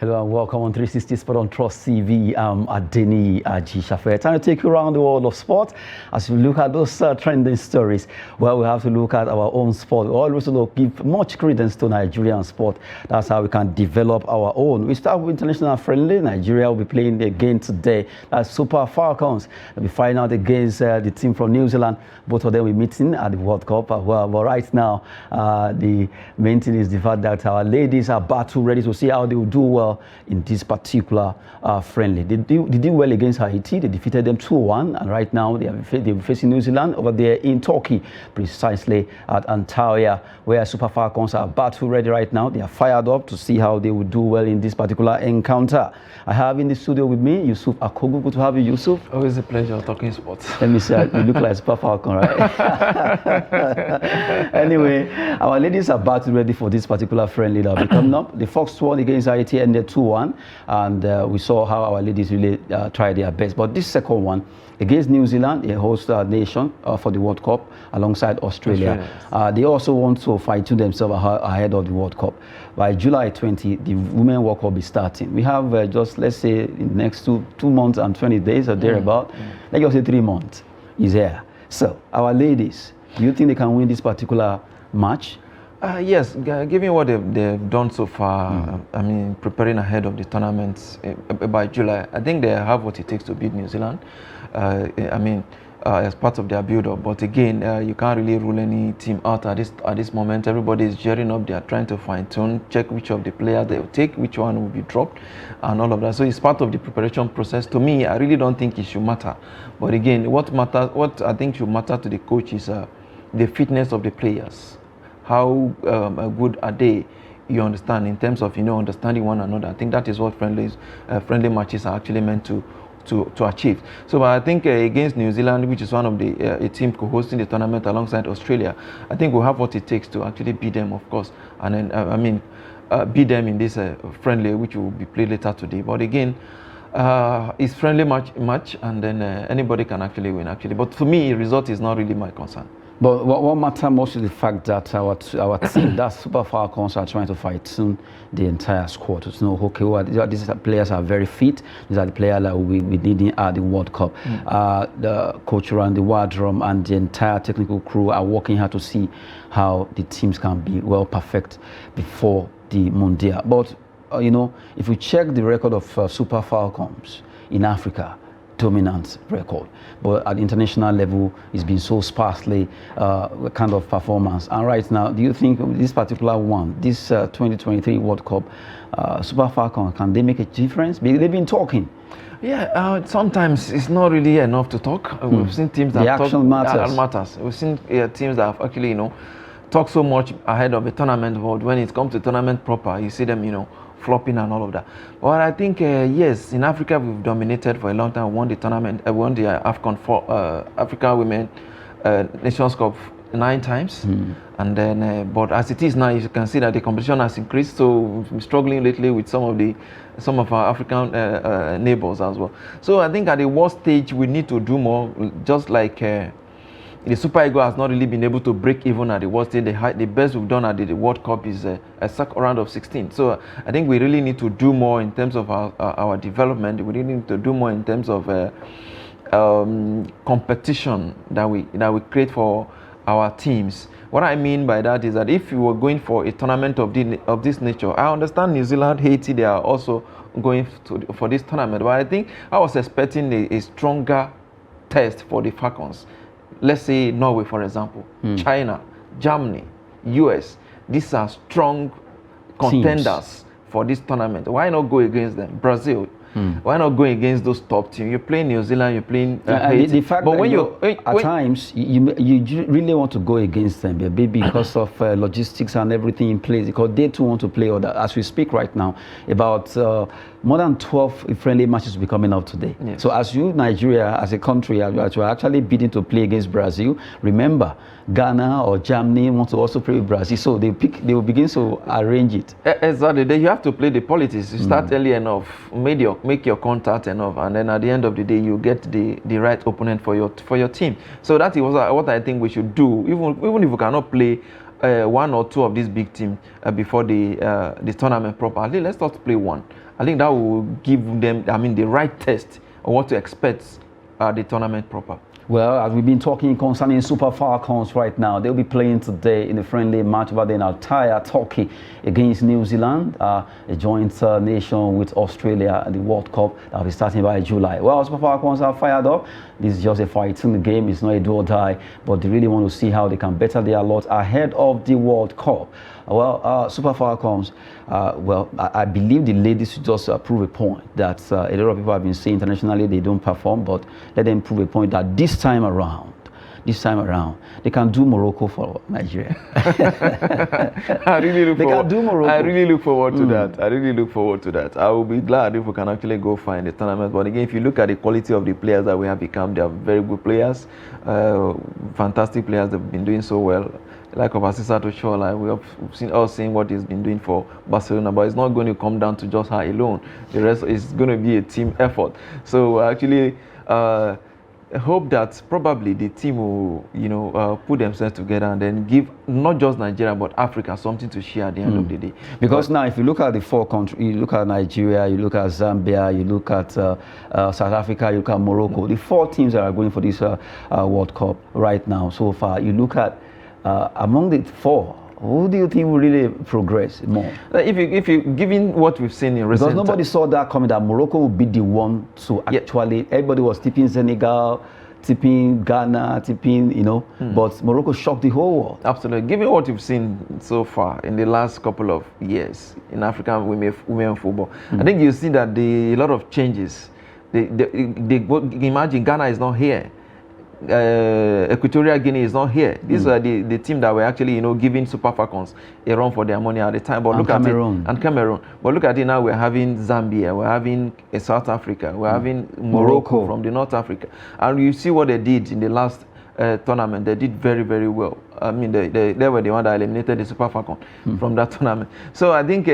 Hello and welcome on 360 Sport on Trust TV. I'm Adeni Ajishafe. Time to take you around the world of sport as we look at those trending stories. Well, we have to look at our own sport. We always give much credence to Nigerian sport. That's how we can develop our own. We start with international friendly. Nigeria will be playing again today. That's Super Falcons. They'll be fighting out against the team from New Zealand. Both of them will be meeting at the World Cup. Well, but right now, the main thing is the fact that our ladies are battle ready to see how they will do well in this particular friendly. They did well against Haiti. They defeated them 2-1, and right now they're facing New Zealand over there in Turkey, precisely at Antalya, where Super Falcons are battle ready right now. They are fired up to see how they will do well in this particular encounter. I have in the studio with me Yusuf Akogu. Good to have you, Yusuf. Always a pleasure talking sports. Let me see, you look like Super Falcon, right? Anyway, our ladies are battle ready for this particular friendly that will be coming up. The first one against Haiti ended 2-1, and we saw how our ladies really tried their best. But this second one against New Zealand, a host nation for the World Cup, alongside Australia. They also want to fine-tune themselves ahead of the World Cup. By July 20, the Women's World Cup is starting. We have just, let's say, in the next two months and 20 days or thereabout. Let's just say 3 months is here. So, our ladies, do you think they can win this particular match? Yes, given what they've done so far, I mean, preparing ahead of the tournament by July, I think they have what it takes to beat New Zealand. I mean, as part of their build-up. But again, you can't really rule any team out at this moment. Everybody is gearing up. They are trying to fine-tune, check which of the players they will take, which one will be dropped, and all of that. So it's part of the preparation process. To me, I really don't think it should matter. But again, what I think should matter to the coach is the fitness of the players. How good are they? You understand, in terms of understanding one another. I think that is what friendly matches are actually meant to achieve. So I think against New Zealand, which is one of the a team co-hosting the tournament alongside Australia, I think we'll have what it takes to actually beat them, of course, and then beat them in this friendly, which will be played later today. But again, it's friendly match, and then anybody can actually win. But for me, result is not really my concern. But what matters most is the fact that our team, that Super Falcons, are trying to fine-tune the entire squad. To know, okay, these players are very fit. These are the players that we need at the World Cup. The coach around the wardroom and the entire technical crew are working hard to see how the teams can be well perfect before the Mundial. But if we check the record of Super Falcons in Africa, dominant record, but at the international level it's been so sparsely kind of performance. And right now, do you think this particular one, this 2023 World Cup, Super Falcon, can they make a difference? They've been talking. Yeah, sometimes it's not really enough to talk. We've seen teams that the action matters. We've seen teams that have actually talk so much ahead of a tournament, but when it comes to tournament proper, you see them flopping and all of that. But I think yes, in Africa we've dominated for a long time. Won the tournament, won the Africa Women Nations Cup 9 times, and then but as it is now, you can see that the competition has increased. So we've been struggling lately with some of our African neighbors as well. So I think at the world stage we need to do more, just like. The Super Eagles has not really been able to break even at the world stage. The best we've done at the World Cup is a second round of 16. So I think we really need to do more in terms of our development. We really need to do more in terms of competition that we create for our teams. What I mean by that is that if you were going for a tournament of this nature, I understand New Zealand, Haiti, they are also going for this tournament. But I think I was expecting a stronger test for the Falcons. Let's say Norway, for example, China, Germany, US. These are strong contenders teams for this tournament. Why not go against them? Brazil. Why not go against those top teams? You're playing New Zealand, you're playing the fact but that at times you really want to go against them, maybe because of logistics and everything in place, because they too want to play. As we speak right now, about more than 12 friendly matches will be coming out today. Yes. So as Nigeria, as a country, as we're actually bidding to play against Brazil, remember, Ghana or Germany want to also play with Brazil, so they will begin to arrange it. Exactly. Then you have to play the politics. You start early enough, make your contact enough, and then at the end of the day, you get the right opponent for your team. So that is what I think we should do. Even if we cannot play one or two of these big teams before the tournament proper. I think let's not play one. I think that will give them, the right test of what to expect the tournament proper. Well, as we've been talking concerning Super Falcons right now, they'll be playing today in a friendly match over there in Altai, Turkey, against New Zealand, a joint nation with Australia at the World Cup that will be starting by July. Well, Super Falcons are fired up. This is just a fighting game. It's not a do or die, but they really want to see how they can better their lot ahead of the World Cup. Well, Super Falcons, I believe the ladies should just prove a point that a lot of people have been saying internationally they don't perform, but let them prove a point that this time around, they can do Morocco for Nigeria. I really look forward to that. Mm. I really look forward to that. I will be glad if we can actually go find the tournament. But again, if you look at the quality of the players that we have become, they are very good players, fantastic players. They've been doing so well. Like of Asisa to show, like we have seen what he's been doing for Barcelona, but it's not going to come down to just her alone. The rest is going to be a team effort. So actually, I hope that probably the team will, put themselves together and then give not just Nigeria but Africa something to share at the end of the day. Because now, if you look at the four countries, you look at Nigeria, you look at Zambia, you look at South Africa, you look at Morocco, the four teams that are going for this World Cup right now so far, you look at among the four, who do you think will really progress more? If you given what we've seen in recent, because nobody saw that coming, that Morocco would be the one to actually. Everybody was tipping Senegal, tipping Ghana, tipping, but Morocco shocked the whole world. Absolutely. Given what you've seen so far in the last couple of years in African women football, I think you see that a lot of changes. Imagine Ghana is not here. Equatorial Guinea is not here. These are the team that were actually, giving Super Falcons a run for their money at the time. But look at Cameroon. But look at it now. We're having Zambia. We're having South Africa. We're having Morocco from the North Africa. And you see what they did in the last tournament. They did very, very well. I mean, they were the one that eliminated the Super Falcon from that tournament. So I think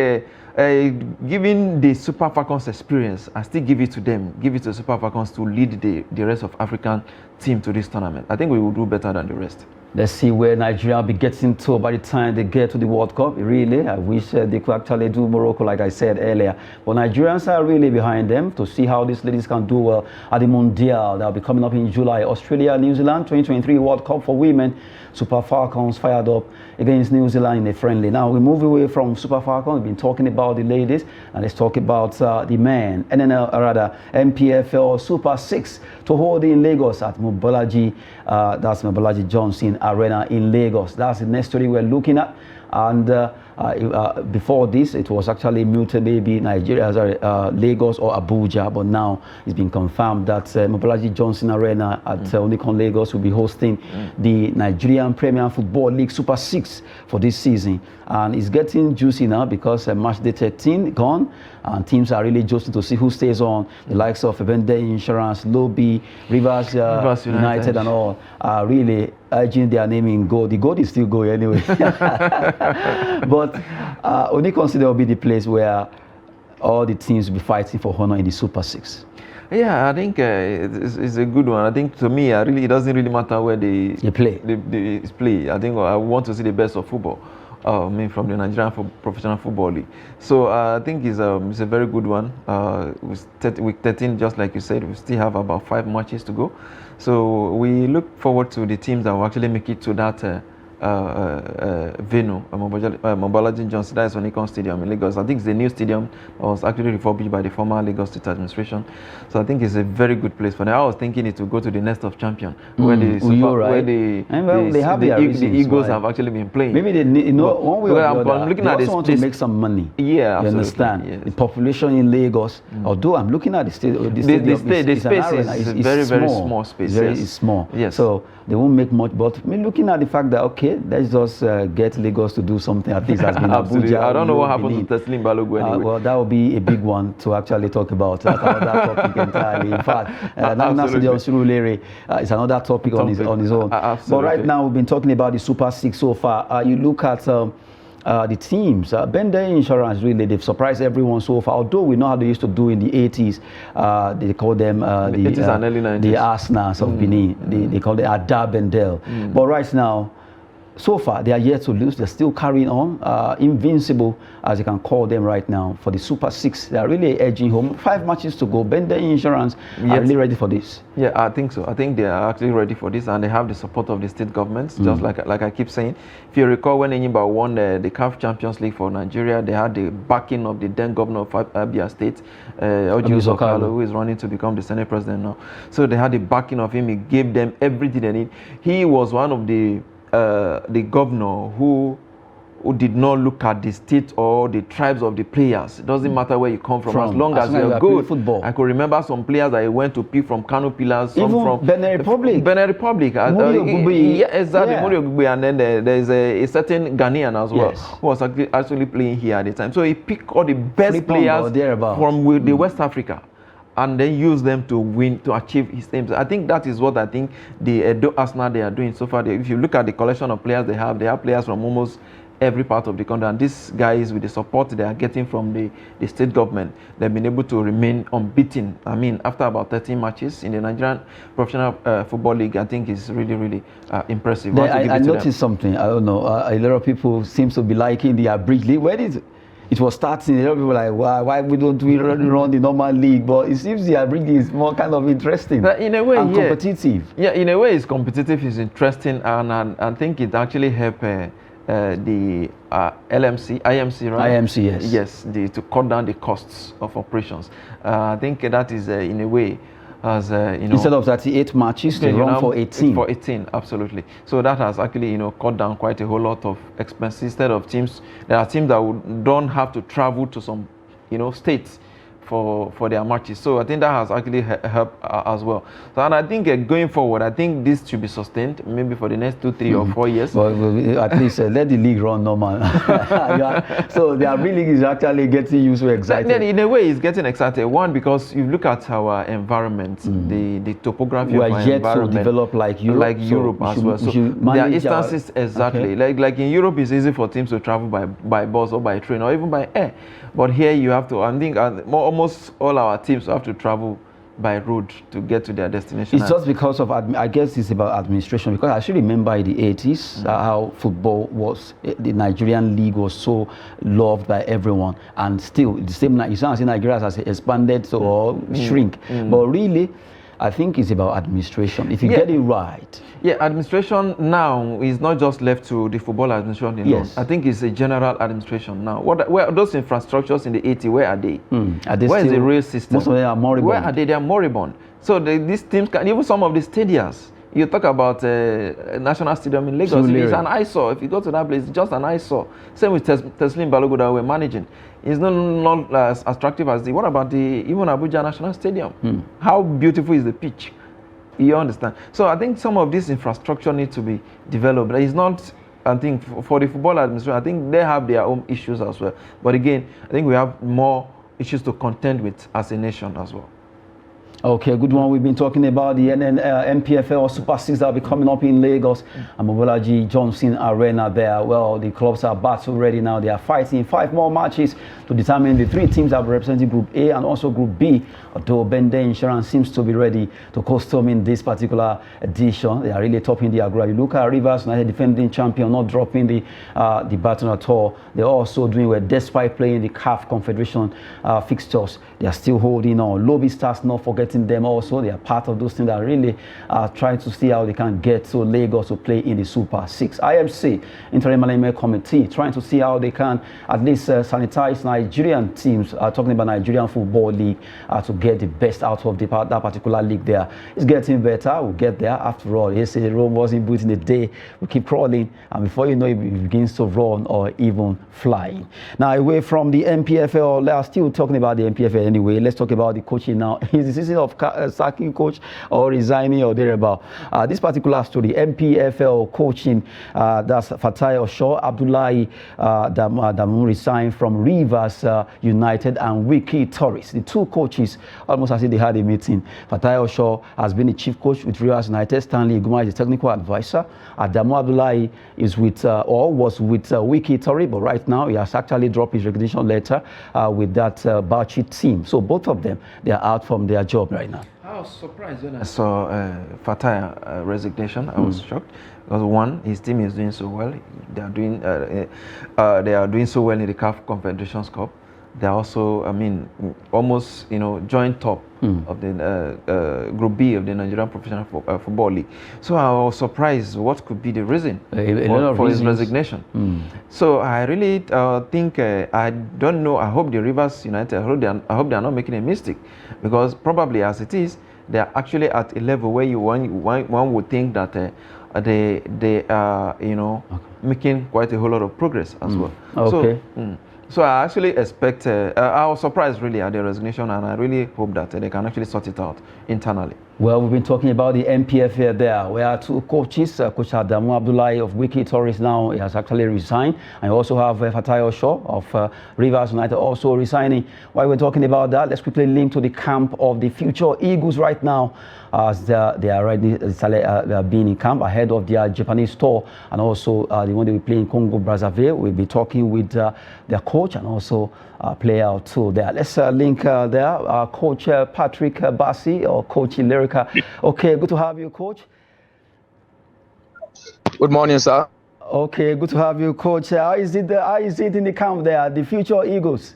giving the Super Falcons experience, I still give it to them. Give it to Super Falcons to lead the rest of African team to this tournament. I think we will do better than the rest. Let's see where Nigeria will be getting to by the time they get to the World Cup. Really, I wish they could actually do Morocco, like I said earlier. But Nigerians are really behind them to see how these ladies can do well at the Mundial that will be coming up in July. Australia, New Zealand, 2023 World Cup for women. Super Falcons fired up against New Zealand in a friendly. Now we move away from Super Falcons. We've been talking about the ladies, and let's talk about the men. MPFL Super 6 to hold in Lagos at Mobolaji. That's Mobolaji Johnson Arena in Lagos. That's the next story we're looking at. And before this, it was actually muted, maybe Nigeria, Lagos or Abuja, but now it's been confirmed that Mobolaji Johnson Arena at Onikon Lagos will be hosting the Nigerian Premier Football League Super 6 for this season. And it's getting juicy now because match day 13 gone, and teams are really juicing to see who stays on. The likes of Ebende Insurance, Lobby, Rivers United and all are really urging their name in gold. The gold is still going anyway. But only consider will be the place where all the teams will be fighting for honor in the Super 6. Yeah, I think it's a good one. I think to me, it doesn't really matter where they play. They play. I think I want to see the best of football. From the Nigerian Professional Football League. So I think it's a very good one. Week 13, just like you said, we still have about 5 matches to go. So we look forward to the teams that will actually make it to that venue, Mobolaji Johnson, that is Onikon Stadium in Lagos. I think it's the new stadium that was actually refurbished by the former Lagos State Administration. So I think it's a very good place for them. I was thinking it would go to the Nest of Champion, where the Eagles have actually been playing. Maybe they need, one way or the other, I'm looking they at also want to make some money. Yeah, absolutely. You understand? Yes. The population in Lagos, although I'm looking at the stadium, the space is very small space. It's small. Yes. So they won't make much. But looking at the fact that, okay, let's just get Lagos to do something at least as been Abuja. I don't know what happened to Teslim Balogun anyway. Well, that would be a big one to actually talk about. That's another topic entirely. In fact, it's another topic on his own. But right now, we've been talking about the Super 6 so far. You look at the teams, Bende Insurance, really, they've surprised everyone so far. Although we know how they used to do in the 80s, they call them the 80s and early 90s. The Arsenals of Benin. They call it Ada Bendel. But right now, so far, they are yet to lose. They're still carrying on. Invincible, as you can call them right now, for the Super 6. They are really edging home. 5 matches to go. Bender Insurance are really ready for this. Yeah, I think so. I think they are actually ready for this, and they have the support of the state governments, just like I keep saying. If you recall, when Enyimba won the CAF Champions League for Nigeria, they had the backing of the then governor of Abia State, Ojo Okalo, who is running to become the Senate president now. So they had the backing of him. He gave them everything they need. He was one of the governor who did not look at the state or the tribes of the players. It doesn't matter where you come from, as long as you're good. Football. I could remember some players that I went to pick from Kano Pillars, some even from Benin Republic. Benin Republic. Yeah, exactly. Yeah. And then there's a certain Ghanaian as well, who was actually playing here at the time. So he picked all the best players from the West Africa, and then use them to win, to achieve his aims. I think that is what I think the Arsenal they are doing so far. If you look at the collection of players they have players from almost every part of the country, and these guys, with the support they are getting from the state government, they've been able to remain unbeaten. I mean, after about 13 matches in the Nigerian Professional Football League, I think is really impressive. I noticed something. I don't know. A lot of people seem to be liking the abridged league. Where did it was starting? A lot of people were like, why don't we run the normal league? But it seems the abridged league is more kind of interesting. But in a way, and competitive. Yeah, in a way, it's competitive. It's interesting, and I think it actually helped. The IMC, right? IMC, yes. To cut down the costs of operations. I think that is, in a way, as instead of 38 matches, they run for 18. For 18, absolutely. So that has actually, cut down quite a whole lot of expenses. Instead of teams, there are teams that don't have to travel to some, states for their matches. So I think that has actually helped as well. So, and I think going forward, I think this should be sustained maybe for the next 2, 3 or 4 years. Well, at least let the league run normal. So the abridged league is actually getting you so excited. In a way, it's getting excited. One, because you look at our environment, the topography of our environment. We are yet to develop like Europe. Like Europe as well. So there are instances, exactly. Okay. Like in Europe, it's easy for teams to travel by bus or by train or even by air. But here you have to, I think almost all our teams have to travel by road to get to their destination. It's just because of, I guess it's about administration, because I actually remember in the 80s how football was, the Nigerian league was so loved by everyone, and still the same, it's not as if Nigeria has expanded or shrink, but really I think it's about administration. If you get it right. Yeah, administration now is not just left to the football administration alone. Yes. I think it's a general administration now. Where are those infrastructures in the 80s? Where are they? Where is the rail system? Most of them are moribund. Where are they? They are moribund. So these teams can, even some of the stadiums. You talk about National Stadium in Lagos. It's an eyesore. If you go to that place, it's just an eyesore. Same with Teslim Balogun that we're managing. It's not as attractive as what about even Abuja National Stadium? How beautiful is the pitch? You understand? So I think some of this infrastructure needs to be developed. It's not, I think, for the football administration, I think they have their own issues as well. But again, I think we have more issues to contend with as a nation as well. Okay, good one. We've been talking about the MPFL Super 6 that will be coming up in Lagos and Mobolaji Johnson Arena there. Well, the clubs are battle ready now. They are fighting 5 more matches to determine the 3 teams that will represent Group A and also Group B. Although Bender Insurance seems to be ready to custom in this particular edition. They are really topping the agora. You look at Rivers, United defending champion, not dropping the baton at all. They're also doing well despite playing the CAF Confederation fixtures. They are still holding on. Lobby Stars, not forgetting them also. They are part of those teams that really are trying to see how they can get to Lagos to play in the Super 6. IMC, Interim Management Committee, trying to see how they can at least sanitize Nigerian teams, talking about Nigerian Football League, to get the best out of that particular league there. It's getting better. We'll get there. After all, yesterday Rome wasn't built in a day. We keep crawling, and before you know it, it begins to run or even flying. Now, away from the MPFL, let's still talking about the MPFL anyway. Let's talk about the coaching now. Is the season of sacking coach or resigning or thereabout? This particular story, MPFL coaching, that's Fatai Osho, Abdullahi Damu resigned from Rivers United and Wikki Tourist. The 2 coaches, almost as if they had a meeting. Fatai Osho has been the chief coach with Rivers United. Stanley Iguma is the technical advisor. Adamu Abdullahi is with was with Wikki Tourist, but right now he has actually dropped his recognition letter with that Bauchi team. So both of them, they are out from their job right now. I was surprised when I saw Fatai resignation. I was shocked because one, his team is doing so well. They are doing so well in the CAF Confederations Cup. They are also, I mean, almost joint top of the Group B of the Nigerian Professional Football League. So I was surprised what could be the reason for his resignation. So I really think I don't know. I hope the Rivers United. I hope they are not making a mistake, because probably as it is, they are actually at a level where one would think that they are making quite a whole lot of progress as well. Okay. So I actually expect, I was surprised really at the resignation, and I really hope that they can actually sort it out internally. Well, we've been talking about the MPFA there. We are two coaches, Coach Adamu Abdullahi of Wikki Tourist now, he has actually resigned. And you also have Fatai Osho of Rivers United also resigning. While we're talking about that, let's quickly link to the camp of the future Eagles right now, as they are already being in camp ahead of their Japanese tour, and also the one they will play in Congo Brazzaville. We'll be talking with their coach and also player or two there. Let's link there, Coach Patrick Bassi or Coach Lyrica. Okay, good to have you, Coach. Good morning, sir. Okay, good to have you, Coach. How is it in the camp there, the future Eagles?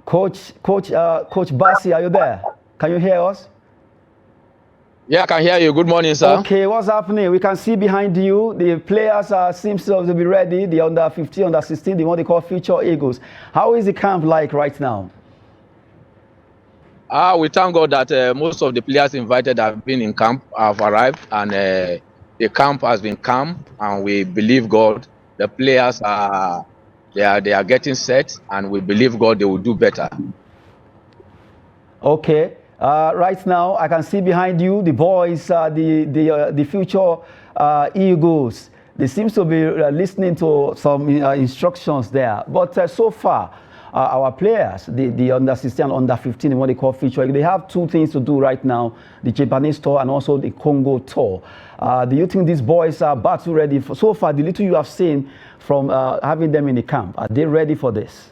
Coach Bassi, are you there? Can you hear us? Yeah, I can hear you. Good morning, sir. Okay, what's happening? We can see behind you, the players seem to be ready, the under 15, under 16, the one they call future Eagles. How is the camp like right now? We thank God that most of the players invited have been in camp, have arrived, and the camp has been calm, and we believe God. The players they are getting set, and we believe God they will do better. Okay. Right now, I can see behind you the boys, the future Eagles. They seem to be listening to some instructions there. But so far, our players, the under 16 and under 15, what they call future, they have two things to do right now: the Japanese tour and also the Congo tour. Do you think these boys are battle ready? So far, the little you have seen from having them in the camp, are they ready for this?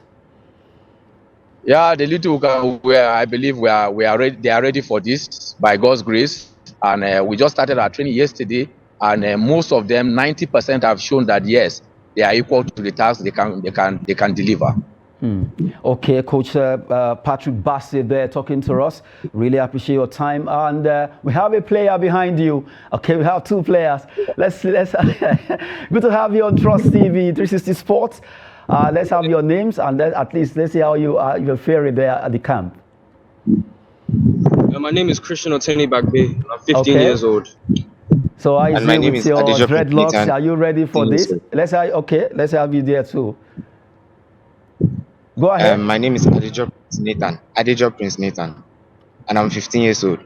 Yeah, the little I believe we are ready. They are ready for this by God's grace, and we just started our training yesterday, and most of them, 90%, have shown that yes, they are equal to the task. They can deliver. Okay, Coach Patrick Bassett there talking to us. Really appreciate your time, and we have a player behind you. Okay, we have two players. Let's good to have you on Trust TV 360 Sports. Let's have your names, and at least let's see how you're faring there at the camp. My name is Christian Oteni Bagbe. I'm 15 years old. So I see with your dreadlocks. Are you ready for this? Let's have you there too. Go ahead. My name is Adejob Prince Nathan, and I'm 15 years old.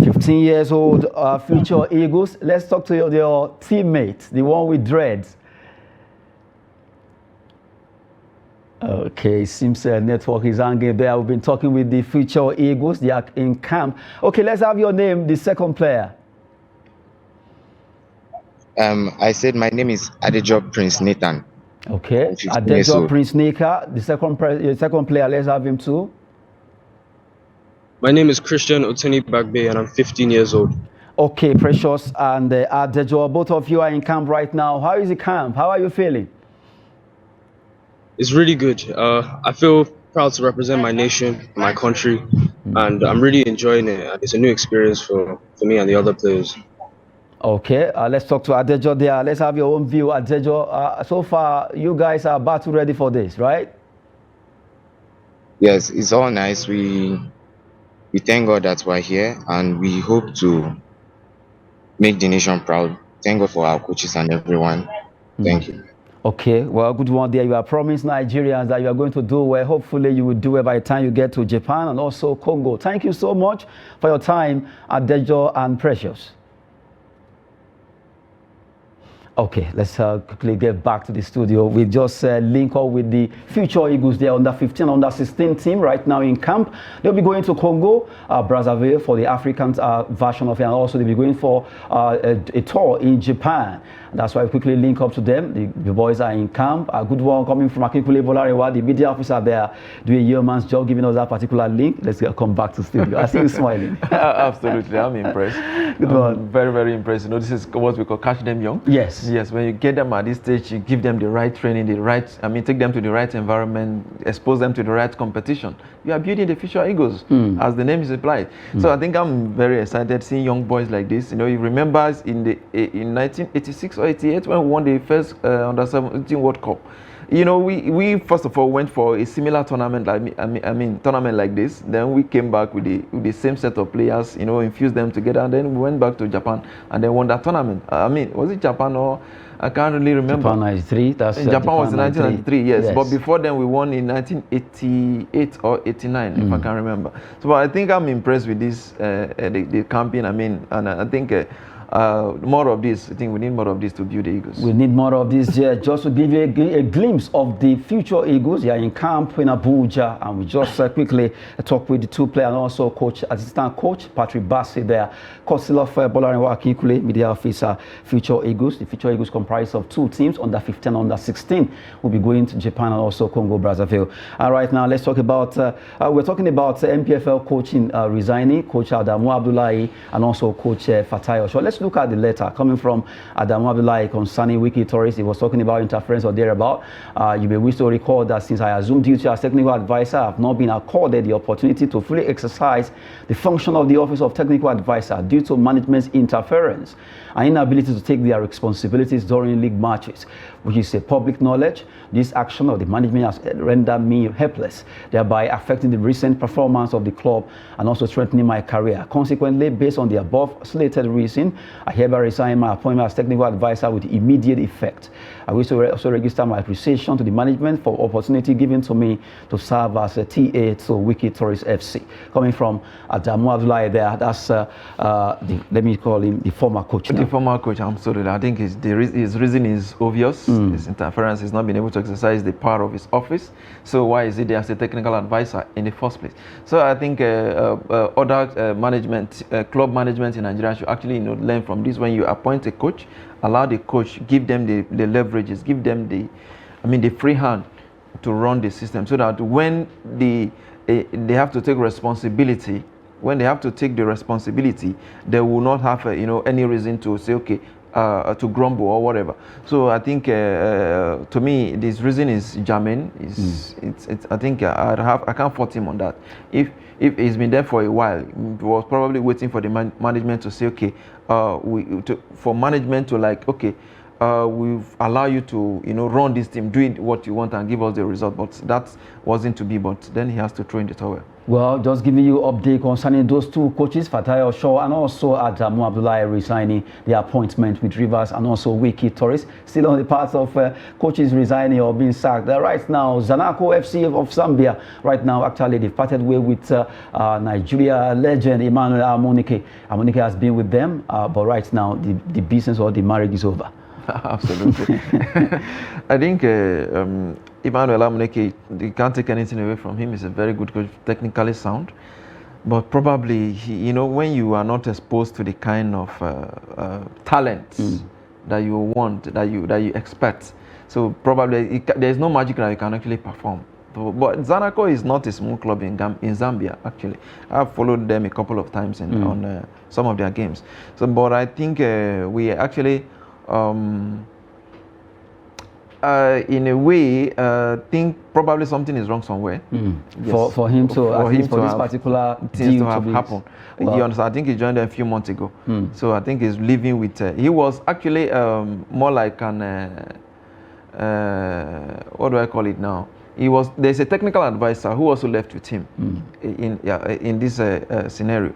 15 years old, future Eagles. Let's talk to your teammate, the one with dreads. Okay, seems network is hanging there. We've been talking with the future Eagles. They are in camp. Okay, let's have your name, the second player. I said my name is Adejob Prince Nathan. Okay, Adejob Prince Nathan, the second player. Let's have him too. My name is Christian Oteni Bagbe, and I'm 15 years old. Okay, Precious and Adejob, both of you are in camp right now. How is the camp? How are you feeling? It's really good. I feel proud to represent my nation, my country, and I'm really enjoying it. It's a new experience for me and the other players. Okay, let's talk to Adejo there. Let's have your own view, Adejo. So far, you guys are battle ready for this, right? Yes, it's all nice. We thank God that we're here, and we hope to make the nation proud. Thank God for our coaches and everyone. Thank you. Okay, well, good one there. You are promised Nigerians that you are going to do well. Hopefully, you will do it by the time you get to Japan and also Congo. Thank you so much for your time, Adejo and Precious. Okay, let's quickly get back to the studio. We just link up with the future Eagles. They're under 15, under 16 team right now in camp. They'll be going to Congo, Brazzaville for the African version of it, and also they'll be going for a tour in Japan. That's why we quickly link up to them. The boys are in camp. A good one coming from Akinkule Bolarewa, the media officer there, doing a yeoman's job, giving us that particular link. Let's come back to studio. I see you smiling. Absolutely, I'm impressed. Good one. Very, very impressed. You know, this is what we call catch them young. Yes. Yes, when you get them at this stage, you give them the right training, take them to the right environment, expose them to the right competition. You are building the future Eagles, as the name is implied. So I think I'm very excited seeing young boys like this. You know, you remember in 1986 or 88 when we won the first Under-17 World Cup. You know, we first of all went for a similar tournament tournament like this. Then we came back with the same set of players, you know, infused them together, and then we went back to Japan and then won that tournament. Was it Japan or I can't really remember. Japan 93. Japan was in 1993, yes. But before then we won in 1988 or 89, if I can remember. So I think I'm impressed with this the campaign. And I think. More of this. I think we need more of this to build the Eagles. We need more of this, yeah, just to give you a glimpse of the future Eagles. They are in camp in Abuja, and we just quickly talk with the two players and also assistant coach Patrick Bassi there, coach of Bolarewa Akinkule, media officer, future Eagles. The future Eagles comprise of two teams, under 15, under 16. We'll be going to Japan and also Congo Brazzaville. Right now, let's talk about. We're talking about MPFL coaching resigning, Coach Adamu Abdullahi and also Coach Fatai Osho. Let's look at the letter coming from Adamu Abdullahi concerning Wikki Tourist. He was talking about interference or thereabout. You may wish to recall that since I assumed duty as technical advisor, I have not been accorded the opportunity to fully exercise the function of the office of technical advisor due to management's interference and inability to take their responsibilities during league matches, which is a public knowledge. This action of the management has rendered me helpless, thereby affecting the recent performance of the club and also strengthening my career. Consequently, based on the above slated reason, I hereby resign my appointment as technical advisor with immediate effect. I wish to also register my appreciation to the management for opportunity given to me to serve as a TA to Wikki Tourist FC. Coming from Adamu Abdullahi there, that's let me call him the former coach. The former coach, I'm sorry. I think his reason is obvious. His interference has not been able to exercise the power of his office. So why is he there as a technical advisor in the first place? So I think other management, club management in Nigeria should actually learn from this. When you appoint a coach, allow the coach, give them the leverages, give them the free hand to run the system, so that when they have to take responsibility, when they have to take the responsibility, they will not have any reason to say okay, to grumble or whatever. So I think to me this reason is germane. I think I can't fault him on that. If he's been there for a while, he was probably waiting for the management to say okay, for management to like okay, we've allowed you to run this team, do what you want and give us the result. But that wasn't to be. But then he has to throw in the towel. Well, just giving you update concerning those two coaches, Fatai Osho and also Adamu Abdullahi resigning their appointment with Rivers and also Wikki Tourist. Still on the part of coaches resigning or being sacked. Right now, Zanaco FC of Zambia, right now, actually, they parted way with Nigeria legend Emmanuel Amunike. Amunike has been with them, but right now, the business or the marriage is over. Absolutely. I think Emmanuel Amuneke, you can't take anything away from him. He's a very good coach, technically sound. But probably, when you are not exposed to the kind of talent that you want, that you expect, so probably there's no magic that you can actually perform. But Zanaco is not a small club in Zambia, actually. I've followed them a couple of times on some of their games. So, but I think we actually... in a way, think probably something is wrong somewhere. Yes. For him to this particular things to have happened. Well, you understand? I think he joined them a few months ago. So I think he's living with. He was actually more like an what do I call it now? There's a technical advisor who also left with him in this scenario.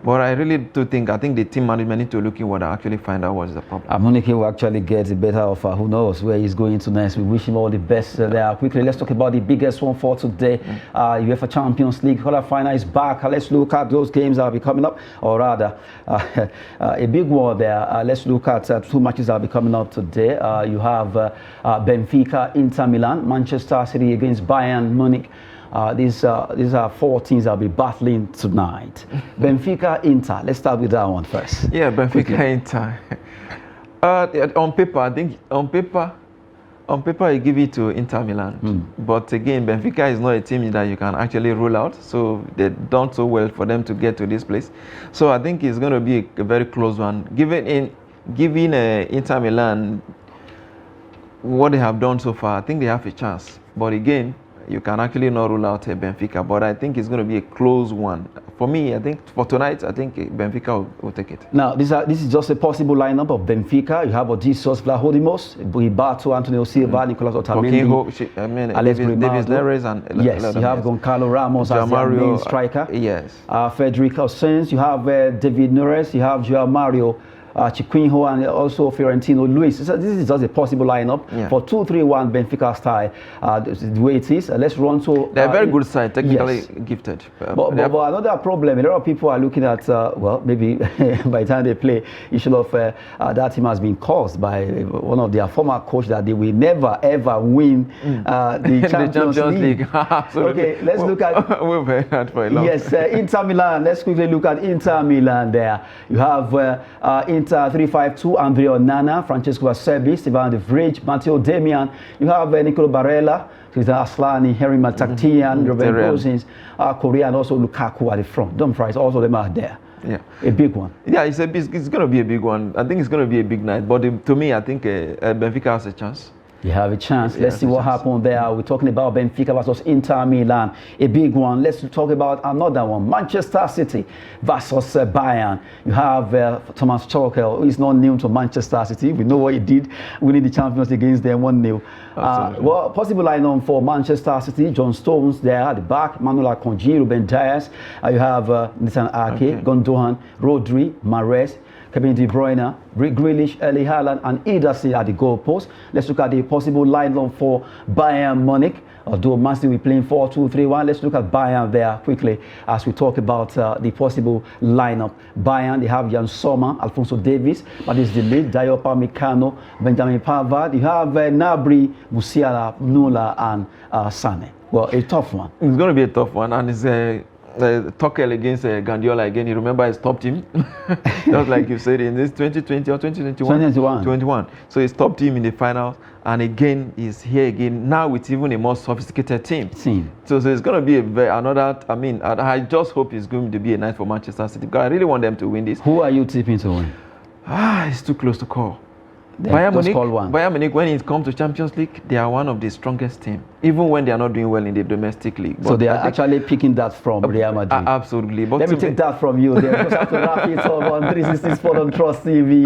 But I really do think, I think the team management need to look in what and actually find out what is the problem. Amunike will actually get the better of who knows where he's going to next. We wish him all the best there. Quickly, let's talk about the biggest one for today. UEFA Champions League quarterfinal is back. Let's look at those games that will be coming up, or rather, a big one there. Let's look at 2 matches that will be coming up today. You have Benfica, Inter Milan, Manchester City against Bayern Munich. These are 4 teams that will be battling tonight. Benfica, Inter. Let's start with that one first. Yeah, Benfica, Inter. On paper, I think on paper, you give it to Inter Milan. But again, Benfica is not a team that you can actually rule out. So they've done so well for them to get to this place. So I think it's going to be a very close one. Given Inter Milan what they have done so far, I think they have a chance. But again, you can actually not rule out Benfica, but I think it's going to be a close one. For me, I think for tonight, I think Benfica will take it. Now, this is just a possible lineup of Benfica. You have Odysseus Vlahodimos, Buibato, Antonio Silva, Nicolas Otamendi, Alex Davis Neres, and yes, you have Goncalo Ramos as their main striker. Yes. Federico Sens, you have David Neres, you have Joao Mario, Chiquinho, and also Fiorentino Luis. So this is just a possible lineup for 2-3-1 Benfica style. The way it is. Let's run to. They're a very good side, technically gifted. But another problem, a lot of people are looking at, well, maybe by the time they play, issue of that team has been caused by one of their former coach that they will never ever win the Champions League. Okay, let's look at. We've heard that for a long time. Inter Milan. Let's quickly look at Inter Milan there. You have Inter 3-5-2, Andrea Onana, Francesco Acerbi, Stevan de Vrij, Matteo Damian. You have Nicolo Barella, Aslani, Henry Mkhitaryan, Robert Gosens, Korea, and also Lukaku at the front. Don't price, all of them are there. Yeah, a big one. Yeah, it's going to be a big one. I think it's going to be a big night. But to me, I think Benfica has a chance. You have a chance. Let's see what happened there. We're talking about Benfica versus Inter Milan, a big one. Let's talk about another one, Manchester City versus Bayern. You have Thomas Tuchel, who is not new to Manchester City. We know what he did, winning the Champions against them 1-0. Well, possible lineup for Manchester City: John Stones there at the back, Manuel Akanji, Ruben Dias. You have Nathan Ake, Gundogan, Rodri, Mahrez, Kevin De Bruyne, Grealish, Erling Haaland, and Ederson at the goalpost. Let's look at the possible lineup for Bayern Munich. Although Man City will be playing 4-2-3-1, let's look at Bayern there quickly as we talk about the possible lineup. Bayern, they have Jan Sommer, Alphonso Davies, Mathis de Ligt, Dayot Upamecano, Benjamin Pavard. You have Gnabry, Musiala, Müller, and Sane. Well, a tough one. It's going to be a tough one, and it's Tuchel against Guardiola again. You remember he stopped him, just like you said in this 2020 or 2021? 21. So he stopped him in the finals, and again he's here again now with even a more sophisticated team. So it's going to be another. I mean, I just hope it's going to be a night for Manchester City because I really want them to win this. Who are you tipping to win? It's too close to call. Bayern Munich, when it comes to Champions League, they are one of the strongest teams, even when they are not doing well in the domestic league. So they are actually picking that from Real Madrid. Absolutely. But let me take that from you. They just have to wrap it up on 360 Sport on Trust TV.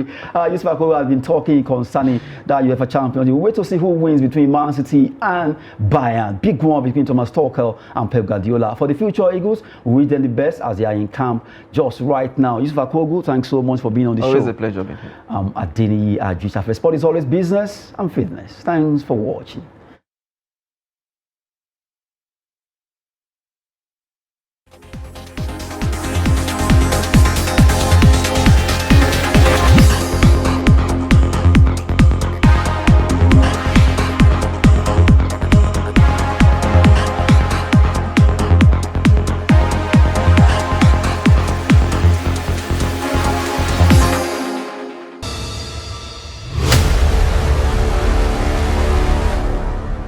Yusuf Akogo has been talking concerning that UEFA Champions League. We wait to see who wins between Man City and Bayern. Big one between Thomas Tuchel and Pep Guardiola. For the future Eagles, we wish them the best as they are in camp just right now. Yusuf Akogo, thanks so much for being on the show. Always a pleasure being here. Adini Ajisha. Sport is always business and fitness. Thanks for watching.